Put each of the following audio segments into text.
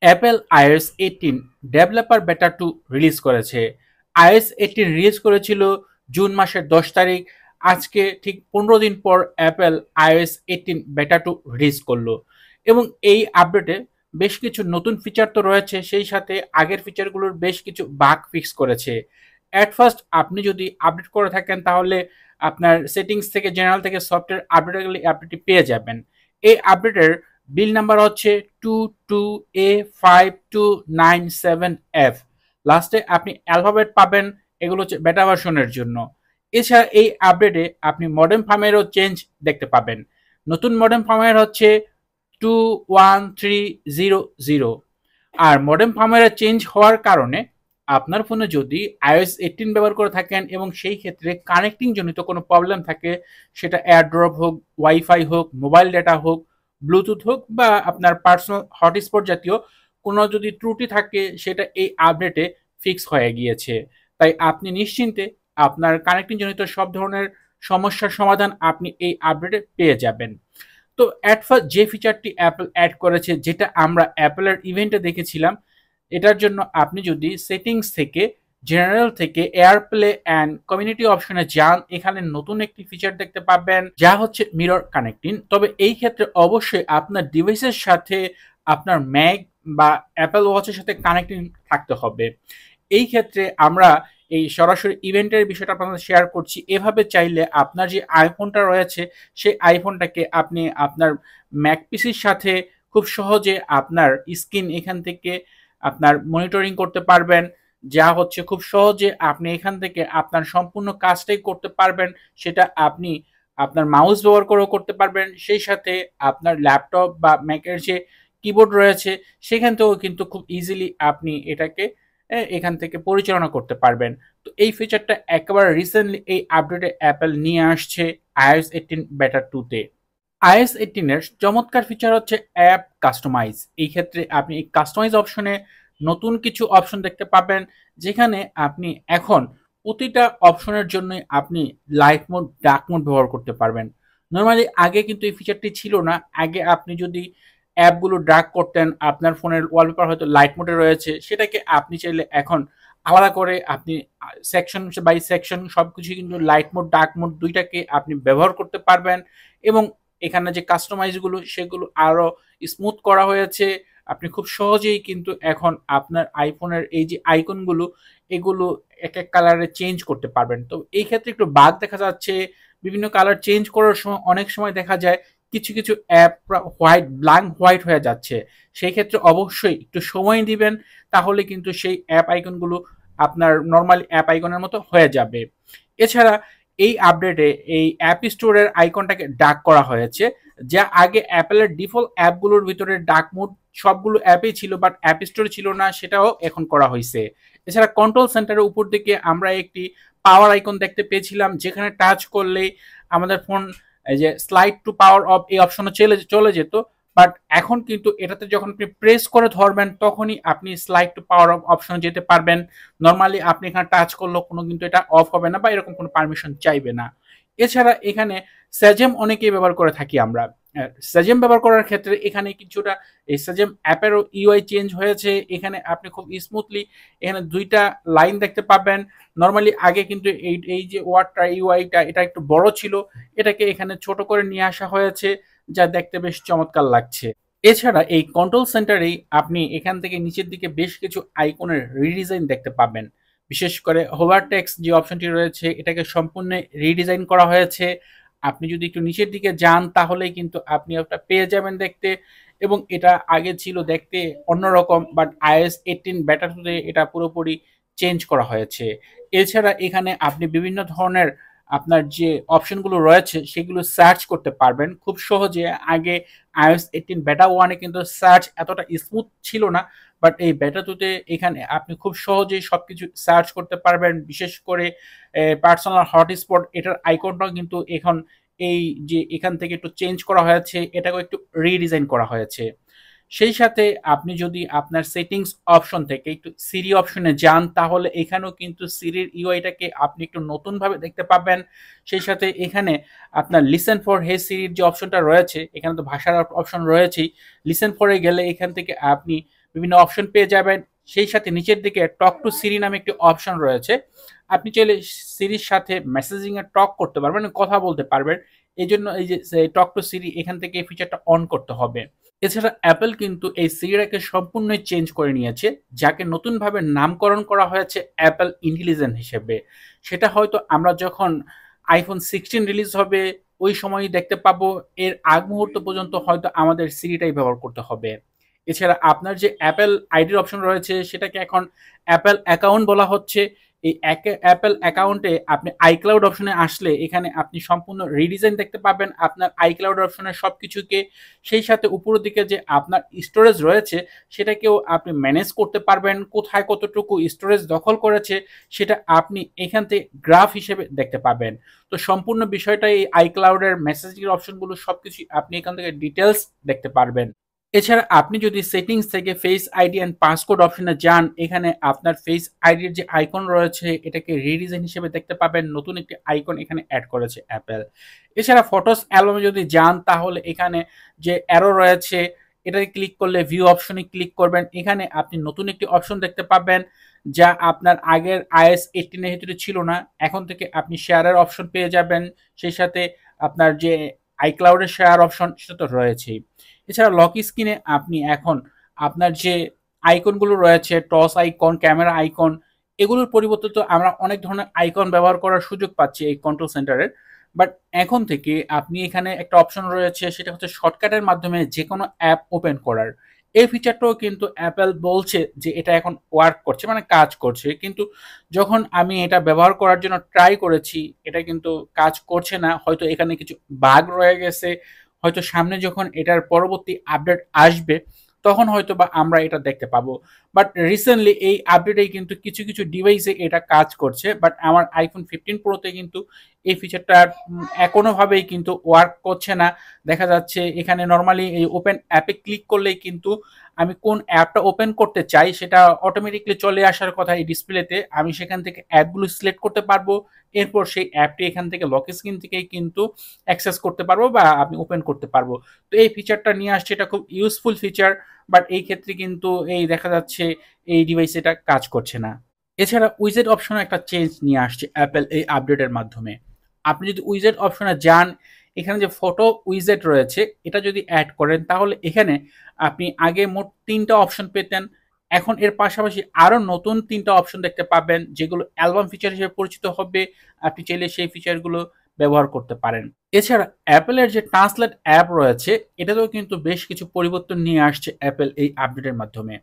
Apple iOS 18 developer বেটা 2 release করেছে। iOS 18 release করেছিল জুন মাসের 10 তারিখ। আজকে ঠিক 15 দিন পর অ্যাপেল iOS 18 বেটা 2 রিলিজ করলো এবং এই আপডেটে বেশ কিছু নতুন ফিচার তো রয়েছে, সেই সাথে আগের ফিচারগুলোর বেশ কিছু বাগ ফিক্স করেছে। অ্যাট ফার্স্ট আপনি যদি আপডেট করে থাকেন তাহলে আপনার সেটিংস থেকে জেনারেল থেকে সফটওয়্যার আপডেট গেলে আপডেটটি পেয়ে যাবেন। এই আপডেটের বিল নাম্বার হচ্ছে 22A5297F। লাস্টে আপনি অ্যালফাবেট পাবেন, এগুলো হচ্ছে বেটা ভার্সনের জন্য। এছাড়া এই আপডেটে আপনি মডেম ফার্মেরও চেঞ্জ দেখতে পাবেন। নতুন মডেম ফার্মের হচ্ছে 21300। আর মডেম ফার্মওয়্যার চেঞ্জ হওয়ার কারণে আপনার ফোনে যদি iOS 18 ব্যবহার করে থাকেন এবং সেই ক্ষেত্রে কানেক্টিং জনিত কোনো প্রবলেম থাকে, সেটা এয়ারড্রপ হোক, ওয়াইফাই হোক, মোবাইল ডেটা হোক, ব্লুটুথ হোক বা আপনার পার্সোনাল হটস্পট জাতীয় কোনো যদি ত্রুটি থাকে, সেটা এই আপডেটে ফিক্স হয়ে গিয়েছে। তাই আপনি নিশ্চিন্তে আপনার কানেক্টিং জনিত সব ধরনের সমস্যার সমাধান আপনি এই আপডেটে পেয়ে যাবেন। তো অ্যাট ফার্স্ট যে ফিচারটি অ্যাপল অ্যাড করেছে, যেটা আমরা অ্যাপেলের ইভেন্টে দেখেছিলাম, এটার জন্য আপনি যদি সেটিংস থেকে জেনারেল থেকে এয়ারপ্লে অ্যান্ড কমিউনিটি অপশনে যান, এখানে নতুন একটি ফিচার দেখতে পাবেন যা হচ্ছে মিরর কানেক্টিং। তবে এই ক্ষেত্রে অবশ্যই আপনার ডিভাইসের সাথে আপনার ম্যাক বা অ্যাপেল ওয়াচের সাথে কানেক্টিং থাকতে হবে। এই ক্ষেত্রে আমরা এই সরাসরি ইভেন্টের বিষয়টা আপনাদের শেয়ার করছি। এভাবে চাইলে আপনার যে আইফোনটা রয়েছে, সেই আইফোনটাকে আপনি আপনার ম্যাক পিসির সাথে খুব সহজে আপনার স্ক্রিন এখান থেকে আপনার মনিটরিং করতে পারবেন, যা হচ্ছে খুব সহজে আপনি এখান থেকে আপনার সম্পূর্ণ কাজটাই করতে পারবেন। সেটা আপনি আপনার মাউস ব্যবহার করেও করতে পারবেন, সেই সাথে আপনার ল্যাপটপ বা ম্যাকের যে কিবোর্ড রয়েছে সেখান থেকেও কিন্তু খুব ইজিলি আপনি এটাকে এখান থেকে পরিচালনা করতে পারবেন। তো এই ফিচারটা একেবারে রিসেন্টলি এই আপডেটে অ্যাপেল নিয়ে আসছে iOS 18 বেটা 2 তে। iOS 18 এর চমৎকার ফিচার হচ্ছে অ্যাপ কাস্টমাইজ। এই ক্ষেত্রে আপনি এই কাস্টমাইজ অপশনে নতুন কিছু অপশন দেখতে পাবেন, যেখানে আপনি এখন প্রতিটা অপশনের জন্য আপনি লাইট মোড, ডার্ক মোড ব্যবহার করতে পারবেন। নর্মালি আগে কিন্তু এই ফিচারটি ছিল না। আগে আপনি যদি অ্যাপগুলো ডার্ক করতেন, আপনার ফোনের ওয়ালপেপার হয়তো লাইট মোডে রয়েছে, সেটাকে আপনি চাইলে এখন আলাদা করে আপনি সেকশন বাই সেকশন সবকিছু কিন্তু লাইট মোড, ডার্ক মোড দুইটাকে আপনি ব্যবহার করতে পারবেন। এবং এখানে যে কাস্টমাইজগুলো সেগুলো আরো স্মুথ করা হয়েছে। আপনি খুব সহজেই কিন্তু এখন আপনার আইফোনের এই যে আইকনগুলো, এগুলো এক এক কালারে চেঞ্জ করতে পারবেন। তো এই ক্ষেত্রে একটু বাগ দেখা যাচ্ছে। বিভিন্ন কালার চেঞ্জ করার সময় অনেক সময় দেখা যায় কিছু কিছু অ্যাপ হোয়াইট, ব্ল্যাঙ্ক হোয়াইট হয়ে যাচ্ছে। সেই ক্ষেত্রে অবশ্যই একটু সময় দিবেন, তাহলে কিন্তু সেই অ্যাপ আইকনগুলো আপনার নর্মাল অ্যাপ আইকনের মতো হয়ে যাবে। এছাড়া এই আপডেটে এই অ্যাপ স্টোরের আইকনটাকে ডার্ক করা হয়েছে, যা আগে অ্যাপেলের ডিফল্ট অ্যাপগুলোর ভিতরে ডার্ক মোড সবগুলো অ্যাপেই ছিল, বাট অ্যাপ স্টোরে ছিল না, সেটাও এখন করা হয়েছে। এছাড়া কন্ট্রোল সেন্টারের উপর দিকে আমরা একটি পাওয়ার আইকন দেখতে পেয়েছিলাম, যেখানে টাচ করলেই আমাদের ফোন এই যে স্লাইড টু পাওয়ার অফ এই অপশনে চলে যেত। বাট এখন কিন্তু এটাতে যখন আপনি প্রেস করে ধরবেন, তখনই আপনি স্লাইড টু পাওয়ার অফ অপশনে যেতে পারবেন। নর্মালি আপনি এখানে টাচ করলেও কোনো কিন্তু এটা অফ হবে না বা এরকম কোনো পারমিশন চাইবে না। এছাড়া এখানে সেজেম অনেকেই ব্যবহার করে থাকি আমরা। সেজেম ব্যবহার করার ক্ষেত্রে এখানে কিছুটা এই সেজেম অ্যাপেরও ইউআই চেঞ্জ হয়েছে। এখানে আপনি খুব স্মুথলি এখানে দুইটা লাইন দেখতে পাবেন। নর্মালি আগে কিন্তু এই যে ওয়ার্ডটা, ইউআইটা, এটা একটু বড় ছিল, এটাকে এখানে ছোট করে নিয়ে আসা হয়েছে, যা দেখতে বেশ চমৎকার লাগছে। এছাড়া এই কন্ট্রোল সেন্টারেই আপনি এখান থেকে নিচের দিকে বেশ কিছু আইকনের রিডিজাইন দেখতে পাবেন। বিশেষ করে হোভার টেক্সট যে অপশনটি রয়েছে, এটাকে সম্পূর্ণ রিডিজাইন করা হয়েছে। আপনি যদি একটু নিচের দিকে যান, তাহলেই কিন্তু আপনি ওটা পেয়ে যাবেন দেখতে। এবং এটা আগে ছিল দেখতে অন্যরকম, বাট iOS 18 বেটা 2 তে এটা পুরোপুরি চেঞ্জ করা হয়েছে। এছাড়া এখানে আপনি বিভিন্ন ধরনের আপনার যে অপশনগুলো রয়েছে সেগুলো সার্চ করতে পারবেন খুব সহজে। আগে iOS 18 বেটা 1 এ কিন্তু সার্চ এতটা স্মুথ ছিল না, বাট এই বেটা 2 তে এখানে আপনি খুব সহজেই সবকিছু সার্চ করতে পারবেন। বিশেষ করে পার্সোনাল হটস্পট, এটার আইকনটাও কিন্তু এখন এই যে এখান থেকে একটু চেঞ্জ করা হয়েছে, এটাকেও একটু রিডিজাইন করা হয়েছে। সেই সাথে আপনি যদি আপনার সেটিংস অপশন থেকে একটু সিরি অপশনে যান, তাহলে এখানেও কিন্তু সিরির ইউআইটাকে আপনি একটু নতুনভাবে দেখতে পাবেন। সেই সাথে এখানে আপনার লিসেন ফর হে সিরির যে অপশনটা রয়েছে, এখানে তো ভাষার অপশন রয়েছেই। লিসেন ফরে গেলে এখান থেকে আপনি বিভিন্ন অপশন পেয়ে যাবেন। সেই সাথে নিচের দিকে টক টু সিরি নামে একটি অপশন রয়েছে। আপনি চাইলে সিরির সাথে মেসেজিং এ টক করতে পারবেন, কথা বলতে পারবেন। এই জন্য এই যে টক টু সিরি, এখান থেকে এই ফিচারটা অন করতে হবে। এছাড়া অ্যাপেল কিন্তু এই সিরিটাকে সম্পূর্ণই চেঞ্জ করে নিয়েছে, যাকে নতুনভাবে নামকরণ করা হয়েছে অ্যাপেল ইন্টেলিজেন্ট হিসেবে। সেটা হয়তো আমরা যখন আইফোন 16 রিলিজ হবে ওই সময়ই দেখতে পাবো। এর আগ মুহূর্ত পর্যন্ত হয়তো আমাদের সিরিটাই ব্যবহার করতে হবে। এছাড়া আপনার যে অ্যাপেল আইডির অপশন রয়েছে সেটাকে এখন অ্যাপেল অ্যাকাউন্ট বলা হচ্ছে। এই অ্যাপেল অ্যাকাউন্টে আপনি আইক্লাউড অপশনে আসলে এখানে আপনি সম্পূর্ণ রিডিজাইন দেখতে পাবেন আপনার আইক্লাউড অপশনের সবকিছুকে। সেই সাথে উপরের দিকে যে আপনার স্টোরেজ রয়েছে সেটাকেও আপনি ম্যানেজ করতে পারবেন, কোথায় কতটুকু স্টোরেজ দখল করেছে সেটা আপনি এখান থেকে গ্রাফ হিসেবে দেখতে পাবেন। তো সম্পূর্ণ বিষয়টা এই আইক্লাউডের মেসেজিং অপশনগুলো সবকিছু আপনি এখান থেকে ডিটেলস দেখতে পারবেন। এছাড়া আপনি যদি সেটিংস থেকে ফেস আইডি অ্যান্ড পাসকোড অপশনে যান, এখানে আপনার ফেস আইডির যে আইকন রয়েছে এটাকে রিডিজাইন হিসেবে দেখতে পাবেন। নতুন একটি আইকন এখানে অ্যাড করেছে অ্যাপেল। এছাড়া ফটোস অ্যালবামে যদি যান তাহলে এখানে যে অ্যারো রয়েছে এটাকে ক্লিক করলে ভিউ অপশনে ক্লিক করবেন। এখানে আপনি নতুন একটি অপশন দেখতে পাবেন যা আপনার আগের iOS 18 এর ভিতরে ছিল না। এখন থেকে আপনি শেয়ারের অপশন পেয়ে যাবেন। সেই সাথে আপনার যে আইক্লাউডের শেয়ার অপশন সেটা তো রয়েছেই। এছাড়া লক স্ক্রিনে আপনি এখন আপনার যে আইকনগুলো রয়েছে, টস আইকন, ক্যামেরা আইকন, এগুলোর পরিবর্তে তো আমরা অনেক ধরনের আইকন ব্যবহার করার সুযোগ পাচ্ছি এই কন্ট্রোল সেন্টারের। বাট এখন থেকে আপনি এখানে একটা অপশন রয়েছে, সেটা হচ্ছে শর্টকাটের মাধ্যমে যে কোনো অ্যাপ ওপেন করার। এই ফিচারটাও কিন্তু অ্যাপেল বলছে যে এটা এখন ওয়ার্ক করছে, মানে কাজ করছে। কিন্তু যখন আমি এটা ব্যবহার করার জন্য ট্রাই করেছি এটা কিন্তু কাজ করছে না। হয়তো এখানে কিছু বাগ রয়ে গেছে। হয়তো সামনে যখন এটার পরবর্তী আপডেট আসবে তখন হয়তো বা আমরা এটা দেখতে পাবো। বাট রিসেন্টলি এই আপডেটেই কিন্তু কিছু কিছু ডিভাইসে এটা কাজ করছে। বাট আমার আইফোন 15 প্রোতে কিন্তু এই ফিচারটা কোনোভাবেই কিন্তু ওয়ার্ক করছে না। দেখা যাচ্ছে এখানে নর্মালি এই ওপেন অ্যাপে ক্লিক করলেই কিন্তু আমি কোন অ্যাপটা ওপেন করতে চাই সেটা অটোমেটিকলি চলে আসার কথা এই ডিসপ্লেতে। আমি সেখান থেকে অ্যাপগুলো সিলেক্ট করতে পারবো। এরপর সেই অ্যাপটি এখান থেকে লক স্ক্রিন থেকেই কিন্তু অ্যাক্সেস করতে পারবো বা আমি ওপেন করতে পারবো। তো এই ফিচারটা নিয়ে আসছে, এটা খুব ইউজফুল ফিচার। বাট এই ক্ষেত্রে কিন্তু এই দেখা যাচ্ছে এই ডিভাইসে এটা কাজ করছে না। এছাড়া উইজেট অপশনে একটা চেঞ্জ নিয়ে আসছে অ্যাপেল এই আপডেটের মাধ্যমে। আপনি যদি উইজেট অপশনে যান, এখানে যে ফটো উইজেট রয়েছে এটা যদি অ্যাড করেন তাহলে এখানে আপনি আগে মোট 3টা অপশন পেতেন। এখন এর পাশাপাশি আরো নতুন 3টা অপশন দেখতে পাবেন যেগুলো অ্যালবাম ফিচার হিসেবে পরিচিত হবে। আপনি চাইলে সেই ফিচারগুলো ব্যবহার করতে পারেন। এছাড়া অ্যাপেলের যে ট্রান্সলেট অ্যাপ রয়েছে এটাতেও কিন্তু বেশ কিছু পরিবর্তন নিয়ে আসছে অ্যাপেল এই আপডেটের মাধ্যমে।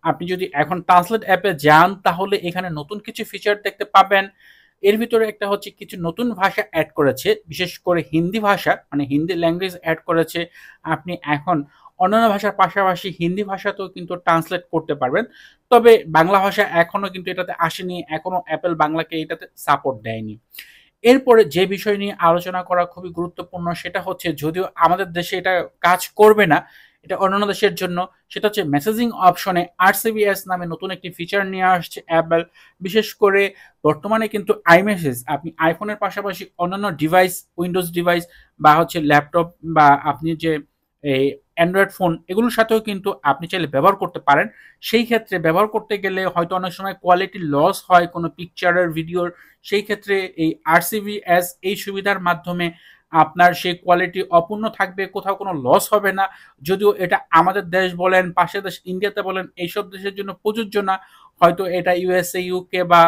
আপনি যদি এখন ট্রান্সলেট অ্যাপে যান তাহলে এখানে নতুন কিছু ফিচার দেখতে পাবেন। এর ভিতরে একটা হচ্ছে কিছু নতুন ভাষা অ্যাড করেছে, বিশেষ করে হিন্দি ভাষা, মানে হিন্দি ল্যাঙ্গুয়েজ অ্যাড করেছে। আপনি এখন অন্যান্য ভাষার পাশাপাশি হিন্দি ভাষাতেও কিন্তু ট্রান্সলেট করতে পারবেন। তবে বাংলা ভাষা এখনো কিন্তু এটাতে আসেনি, এখনো অ্যাপেল বাংলাকে এটাতে সাপোর্ট দেয়নি। এরপরে যে বিষয় নিয়ে আলোচনা করা খুবই গুরুত্বপূর্ণ সেটা হচ্ছে, যদিও আমাদের দেশে এটা কাজ করবে না, এটা অন্যান্য দেশের জন্য, সেটা হচ্ছে মেসেজিং অপশনে RCBS নামে নতুন একটি ফিচার নিয়ে আসছে অ্যাপল। বিশেষ করে বর্তমানে কিন্তু আইমেসেজ আপনি আইফোনের পাশাপাশি অন্যান্য ডিভাইস, উইন্ডোজ ডিভাইস বা হচ্ছে ল্যাপটপ বা আপনি যে এই অ্যান্ড্রয়েড ফোন এগুলোর সাথেও কিন্তু আপনি চাইলে ব্যবহার করতে পারেন। সেই ক্ষেত্রে ব্যবহার করতে গেলে হয়তো অনেক সময় কোয়ালিটি লস হয় কোনো পিকচারের, ভিডিওর। সেই ক্ষেত্রে এই RCBS এই সুবিধার মাধ্যমে আপনার সেই কোয়ালিটি অপূর্ণ থাকবে, কোথাও কোনো লস হবে না। যদিও এটা আমাদের দেশ বলেন, পাশের দেশ ইন্ডিয়াতে বলেন, এইসব দেশের জন্য প্রযোজ্য না। হয়তো এটা USA, UK বা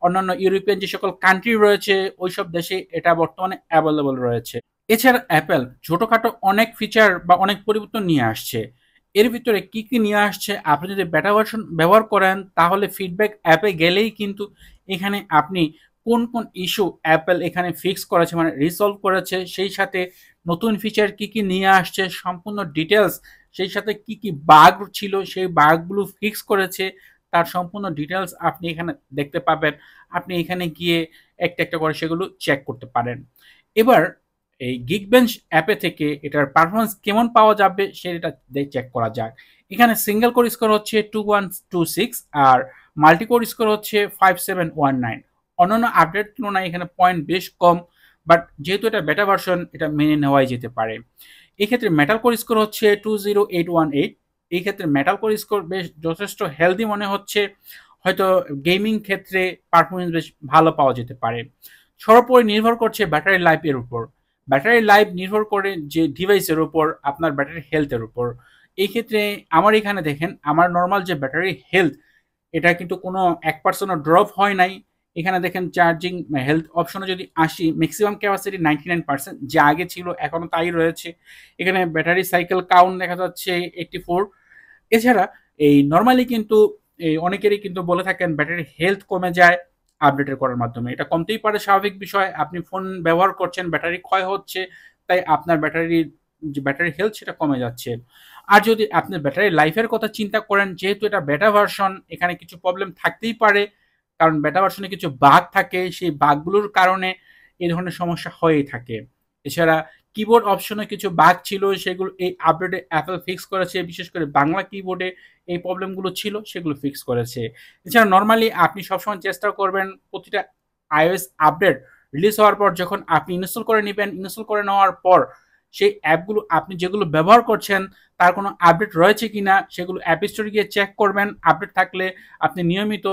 অন্যান্য ইউরোপিয়ান যে সকল কান্ট্রি রয়েছে ওইসব দেশে এটা বর্তমানে অ্যাভেলেবল রয়েছে। এছাড়া অ্যাপেল ছোটখাটো অনেক ফিচার বা অনেক পরিবর্তন নিয়ে আসছে। এর ভিতরে কি কি নিয়ে আসছে, আপনি যদি বেটা ভার্সন ব্যবহার করেন তাহলে ফিডব্যাক অ্যাপে গেলেই কিন্তু এখানে আপনি কোন কোন ইস্যু অ্যাপেল এখানে ফিক্স করেছে, মানে রিসলভ করেছে, সেই সাথে নতুন ফিচার কি কি নিয়ে আসছে সম্পূর্ণ ডিটেলস, সেই সাথে কি কি বাগ ছিল সেই বাগগুলো ফিক্স করেছে তার সম্পূর্ণ ডিটেলস আপনি এখানে দেখতে পাবেন। আপনি এখানে গিয়ে একটা একটা করে সেগুলো চেক করতে পারেন। এবার এই গিগবেঞ্চ অ্যাপে থেকে এটার পারফরমেন্স কেমন পাওয়া যাবে সেটা চেক করা যাক। এখানে সিঙ্গেল কোর স্কোর হচ্ছে 2126 আর মাল্টি কোর স্কোর হচ্ছে 5719। অন্যান্য আপডেট তুলনায় এখানে পয়েন্ট বেশ কম, বাট যেহেতু এটা বেটা ভার্সন এটা মেনে নেওয়াই যেতে পারে। এক্ষেত্রে মেটাল কোর স্কোর হচ্ছে 20818 এই ক্ষেত্রে মেটাল কোর স্কোর বেশ যথেষ্ট হেলদি মনে হচ্ছে, হয়তো গেমিং ক্ষেত্রে পারফরমেন্স বেশ ভালো পাওয়া যেতে পারে। সর্বোপরি নির্ভর করছে ব্যাটারি লাইফের উপর। ব্যাটারি লাইফ নির্ভর করে যে ডিভাইসের উপর, আপনার ব্যাটারি হেলথের উপর। এই ক্ষেত্রে আমার এখানে দেখেন, আমার নর্মাল যে ব্যাটারি হেলথ, এটা কিন্তু কোনো 1%ও ড্রপ হয় নাই। এখানে দেখেন চার্জিং হেলথ অপশনে যদি আসি, ম্যাক্সিমাম ক্যাপাসিটি 99%, যা আগে ছিল এখনো তাই রয়েছে। এখানে ব্যাটারি সাইকেল কাউন্ট দেখা যাচ্ছে 84। এছাড়া এই নর্মালি কিন্তু এই অনেকেরই কিন্তু বলে থাকেন ব্যাটারি হেলথ কমে যায় আপডেটের করার মাধ্যমে। এটা কমতেই পারে, স্বাভাবিক বিষয়। আপনি ফোন ব্যবহার করছেন, ব্যাটারি ক্ষয় হচ্ছে, তাই আপনার ব্যাটারির যে ব্যাটারি হেলথ সেটা কমে যাচ্ছে। আর যদি আপনি ব্যাটারি লাইফের কথা চিন্তা করেন, যেহেতু এটা বেটা ভার্সন, এখানে কিছু প্রবলেম থাকতেই পারে, কারণ বেটা ভার্সনে কিছু বাগ থাকে, সেই বাগগুলোর কারণে এই ধরনের সমস্যা হয়েই থাকে। এছাড়া কিবোর্ড অপশনে কিছু বাগ ছিল, সেগুলো এই আপডেটে অ্যাপেল ফিক্স করেছে। বিশেষ করে বাংলা কিবোর্ডে এই প্রবলেমগুলো ছিল, সেগুলো ফিক্স করেছে। এছাড়া নর্মালি আপনি সবসময় চেষ্টা করবেন প্রতিটা আইওএস আপডেট রিলিজ হওয়ার পর যখন আপনি ইনস্টল করে নেবেন, ইনস্টল করে নেওয়ার পর সেই অ্যাপগুলো আপনি যেগুলো ব্যবহার করছেন তার কোনো আপডেট রয়েছে কিনা সেগুলো অ্যাপ স্টোরে গিয়ে চেক করবেন। আপডেট থাকলে আপনি নিয়মিত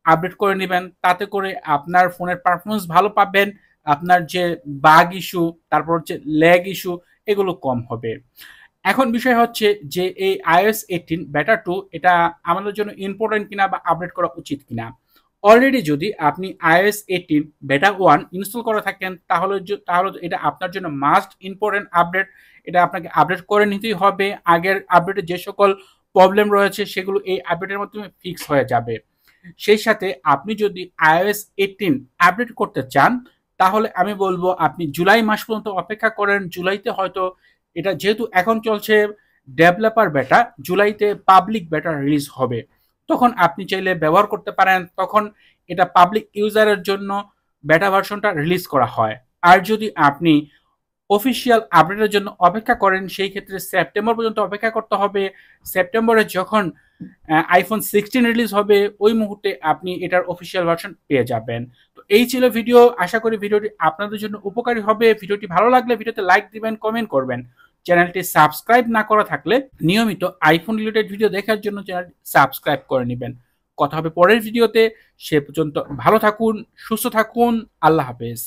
আপডেট করে নেবেন, তাতে করে আপনার ফোনের পারফরমেন্স ভালো পাবেন, আপনার যে বাগ ইস্যু, তারপর হচ্ছে ল্যাগ ইস্যু, এগুলো কম হবে। এখন বিষয় হচ্ছে যে এই iOS 18 বেটা 2 এটা আমাদের জন্য ইম্পর্টেন্ট কিনা বা আপডেট করা উচিত কিনা। অলরেডি যদি আপনি iOS 18 বেটা 1 ইনস্টল করে থাকেন, তাহলে এটা আপনার জন্য মাস্ট ইম্পর্টেন্ট আপডেট। এটা আপনাকে আপডেট করে নিতেই হবে। আগের আপডেটে যে সকল প্রবলেম রয়েছে সেগুলো এই আপডেটের মাধ্যমে ফিক্স হয়ে যাবে। সেই সাথে আপনি যদি iOS 18 আপডেট করতে চান, তাহলে আমি বলবো আপনি জুলাই মাস পর্যন্ত অপেক্ষা করেন। জুলাইতে হয়তো, এটা যেহেতু এখন চলছে ডেভেলপার বেটা, জুলাইতে পাবলিক বেটা রিলিজ হবে, তখন আপনি চাইলে ব্যবহার করতে পারেন। তখন এটা পাবলিক ইউজারের জন্য বেটা ভার্সনটা রিলিজ করা হয়। আর যদি আপনি অফিসিয়াল আপডেটের জন্য অপেক্ষা করেন, সেই ক্ষেত্রে সেপ্টেম্বর পর্যন্ত অপেক্ষা করতে হবে। সেপ্টেম্বরে যখন আইফোন 16 রিলিজ হবে, ওই মুহূর্তে আপনি এটার অফিসিয়াল ভার্সন পেয়ে যাবেন। তো এই ছিল ভিডিও। আশা করি ভিডিওটি আপনাদের জন্য উপকারী হবে। ভিডিওটি ভালো লাগলে ভিডিওতে লাইক দিবেন, কমেন্ট করবেন। চ্যানেলটি সাবস্ক্রাইব না করা থাকলে নিয়মিত আইফোন রিলেটেড ভিডিও দেখার জন্য চ্যানেলটি সাবস্ক্রাইব করে নেবেন। কথা হবে পরের ভিডিওতে। সে পর্যন্ত ভালো থাকুন, সুস্থ থাকুন। আল্লাহ হাফেজ।